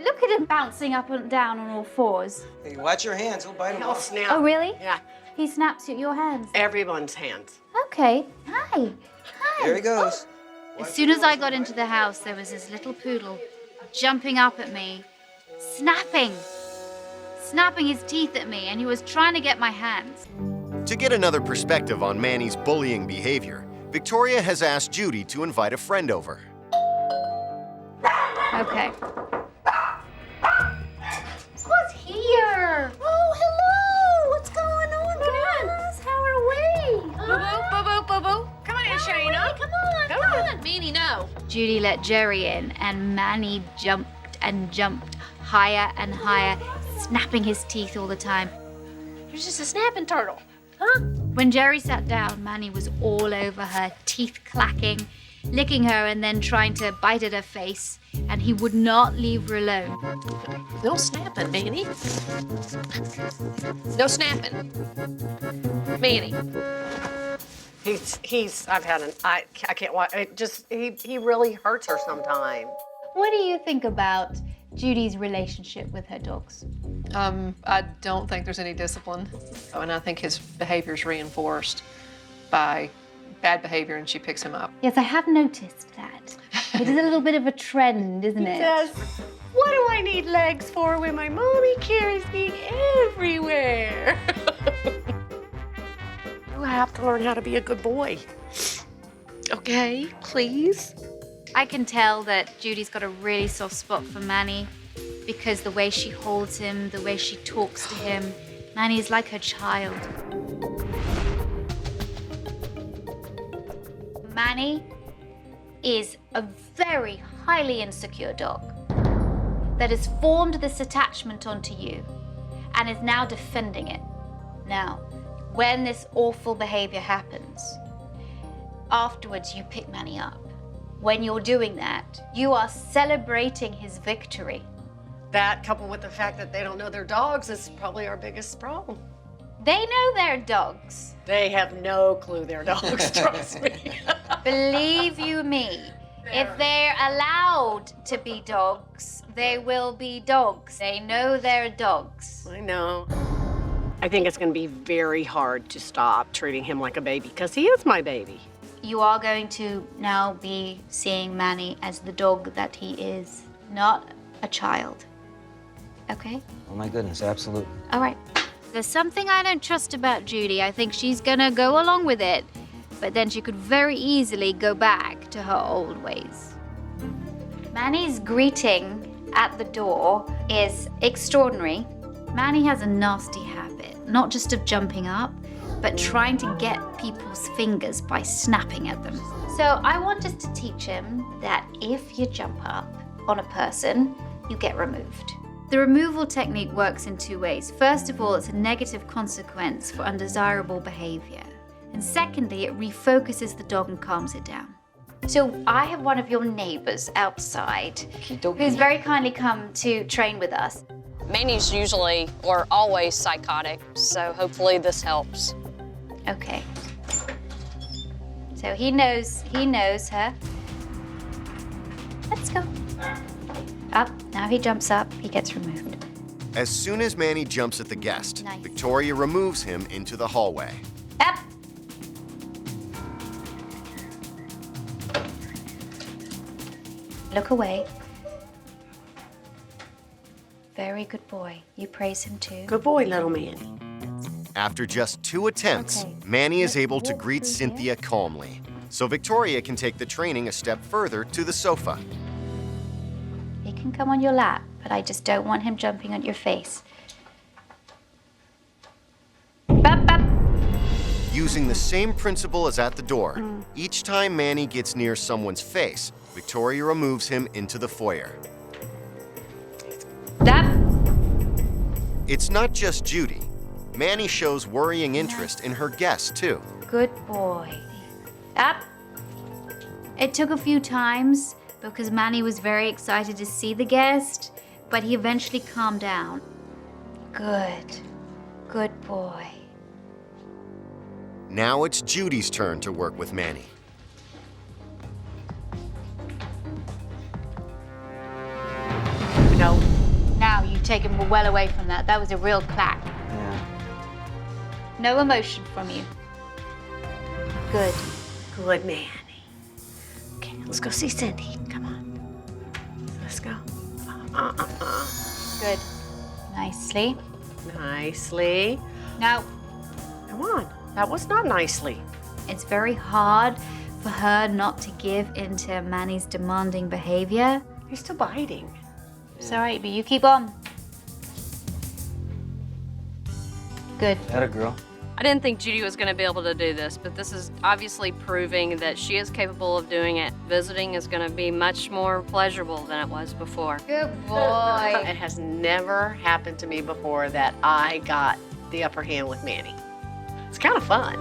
look at him bouncing up and down on all fours. Hey, watch your hands. He'll bite him He'll off. snap. Oh, really? Yeah. He snaps at your hands. Everyone's hands. Okay. Hi. Hi. There he goes. As soon as I got into the house, there was this little poodle jumping up at me, snapping his teeth at me, and he was trying to get my hands. To get another perspective on Manny's bullying behavior, Victoria has asked Judy to invite a friend over. Okay. Who's here? Oh, hello. What's going on, guys? How are we? Boo-boo. Come on in, Shayna. Come on. Come on. Manny, no. Judy let Jerry in, and Manny jumped and jumped higher and higher, snapping his teeth all the time. You're just a snapping turtle. Huh? When Jerry sat down, Manny was all over her, teeth clacking, licking her and then trying to bite at her face, and he would not leave her alone. No snapping, Manny. No snapping. Manny. I can't watch. He really hurts her sometimes. What do you think about Judy's relationship with her dogs? I don't think there's any discipline. And I think his behavior is reinforced by bad behavior, and she picks him up. Yes, I have noticed that. It is a little bit of a trend, isn't it? Yes. What do I need legs for when my mommy carries me everywhere? You have to learn how to be a good boy. Okay, please? I can tell that Judy's got a really soft spot for Manny because the way she holds him, the way she talks to him. Manny is like her child. Manny is a very highly insecure dog that has formed this attachment onto you and is now defending it. Now, when this awful behavior happens, afterwards you pick Manny up. When you're doing that, you are celebrating his victory. That, coupled with the fact that they don't know their dogs, is probably our biggest problem. They know they're dogs. They have no clue they're dogs, trust me. Believe you me, if they're allowed to be dogs, they will be dogs. They know they're dogs. I know. I think it's going to be very hard to stop treating him like a baby, because he is my baby. You are going to now be seeing Manny as the dog that he is, not a child. Okay? Oh my goodness, absolutely. All right. There's something I don't trust about Judy. I think she's gonna go along with it, but then she could very easily go back to her old ways. Manny's greeting at the door is extraordinary. Manny has a nasty habit, not just of jumping up, but trying to get people's fingers by snapping at them. So I want us to teach him that if you jump up on a person, you get removed. The removal technique works in two ways. First of all, it's a negative consequence for undesirable behavior. And secondly, it refocuses the dog and calms it down. So I have one of your neighbors outside who's very kindly come to train with us. Manny's usually or always psychotic, so hopefully this helps. Okay. So he knows her. Let's go. Up. Now he jumps up. He gets removed. As soon as Manny jumps at the guest, Nice. Victoria removes him into the hallway. Up. Look away. Very good boy. You praise him too. Good boy, little Manny. After just 2 attempts, Okay. Manny is Let's able to walk greet through Cynthia calmly. So Victoria can take the training a step further to the sofa. He can come on your lap, but I just don't want him jumping on your face. Bop, bop. Using the same principle as at the door, each time Manny gets near someone's face, Victoria removes him into the foyer. Stop. It's not just Judy. Manny shows worrying interest in her guests, too. Good boy. Up. It took a few times because Manny was very excited to see the guest, but he eventually calmed down. Good. Good boy. Now it's Judy's turn to work with Manny. No. Now you've taken me well away from that. That was a real clack. Yeah. No emotion from you. Good. Good, Manny. Okay, let's go see Cindy. Come on. Let's go. Good. Nicely. Nicely. Now, Come on. That was not nicely. it's very hard for her not to give into Manny's demanding behavior. He's still biting. It's all right, but you keep on. Good. Atta girl. I didn't think Judy was going to be able to do this, but this is obviously proving that she is capable of doing it. Visiting is going to be much more pleasurable than it was before. Good boy. It has never happened to me before that I got the upper hand with Manny. It's kind of fun.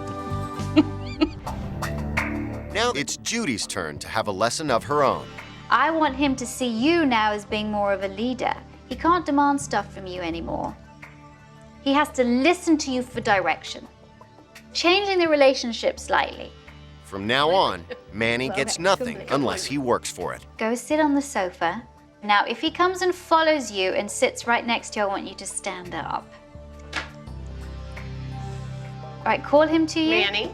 Now it's Judy's turn to have a lesson of her own. I want him to see you now as being more of a leader. He can't demand stuff from you anymore. He has to listen to you for direction. Changing the relationship slightly. From now on, Manny gets nothing unless he works for it. Go sit on the sofa. Now, if he comes and follows you and sits right next to you, I want you to stand up. All right, call him to you. Manny.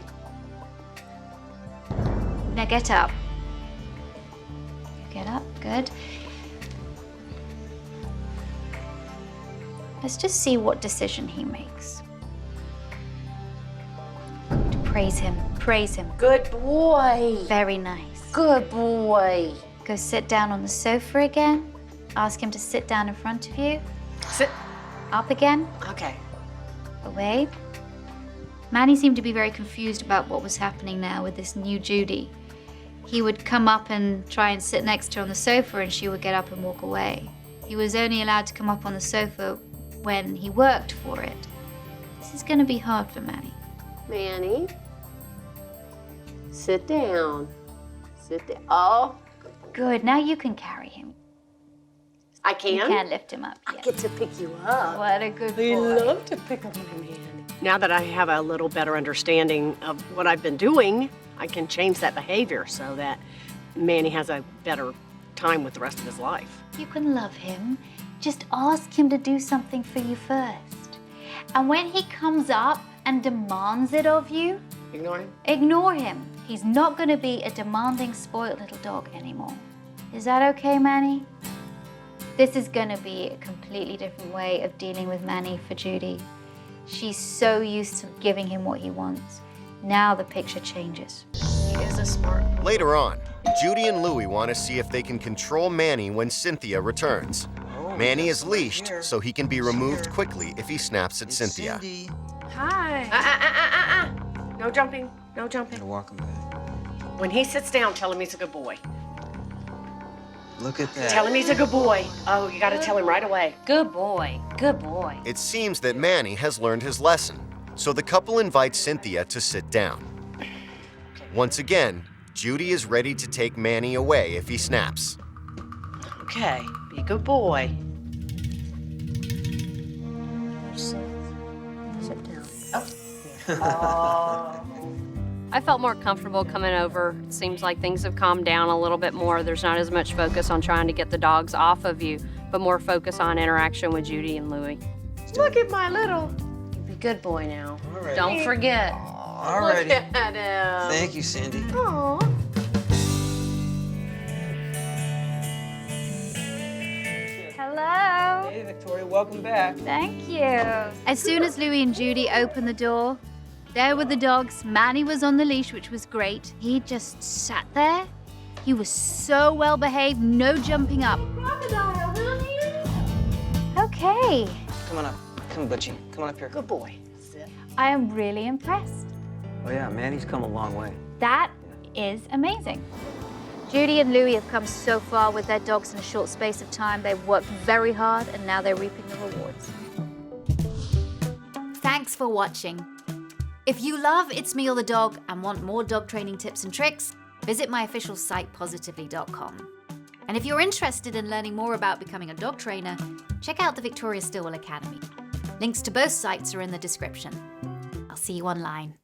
Now get up. Get up, good. Let's just see what decision he makes. Good. Praise him, praise him. Good boy. Very nice. Good boy. Go sit down on the sofa again. Ask him to sit down in front of you. Sit. Up again, Okay. away. Manny seemed to be very confused about what was happening now with this new Judy. He would come up and try and sit next to her on the sofa, and she would get up and walk away. He was only allowed to come up on the sofa when he worked for it. This is going to be hard for Manny. Manny. Sit down. Sit down. Oh, Good, now you can carry him. I You can? can lift him up. I yes. get to pick you up. What a good I boy. love to pick up my Manny. Now that I have a little better understanding of what I've been doing, I can change that behavior so that Manny has a better time with the rest of his life. You can love him. Just ask him to do something for you first. And when he comes up and demands it of you, Ignore him? ignore him. He's not going to be a demanding, spoiled little dog anymore. Is that okay, Manny? This is going to be a completely different way of dealing with Manny for Judy. She's so used to giving him what he wants. Now the picture changes. He is a smart boy. Later on, Judy and Louie want to see if they can control Manny when Cynthia returns. Oh, Manny yes, is right leashed here. so he can be removed Here. quickly if he snaps at It's Cynthia. Cindy. Hi. No jumping. No jumping. Gotta walk him back. When he sits down, tell him he's a good boy. Look at that. Tell him he's a good boy. Oh, you gotta tell him right away. Good boy. Good boy. It seems that Manny has learned his lesson, so the couple invites Cynthia to sit down. Once again, Judy is ready to take Manny away if he snaps. Okay, be a good boy. Sit down. Oh. I felt more comfortable coming over. It seems like things have calmed down a little bit more. There's not as much focus on trying to get the dogs off of you, but more focus on interaction with Judy and Louie. Look at my little. Be a good boy now. All right. Don't forget. All Look righty. at him. Thank you, Cindy. Aw. Hello. Hey, Victoria, welcome back. Thank you. As soon as Louie and Judy opened the door, there were the dogs. Manny was on the leash, which was great. He just sat there. He was so well behaved, no jumping up. Crocodile, honey. Okay. Come on up. Come on, Butchie. Come on up here. Good boy. Sit. I am really impressed. Oh, yeah, Manny's come a long way. That is amazing. Judy and Louie have come so far with their dogs in a short space of time. They've worked very hard and now they're reaping the rewards. Thanks for watching. If you love It's Me or the Dog and want more dog training tips and tricks, visit my official site positively.com. And if you're interested in learning more about becoming a dog trainer, check out the Victoria Stilwell Academy. Links to both sites are in the description. I'll see you online.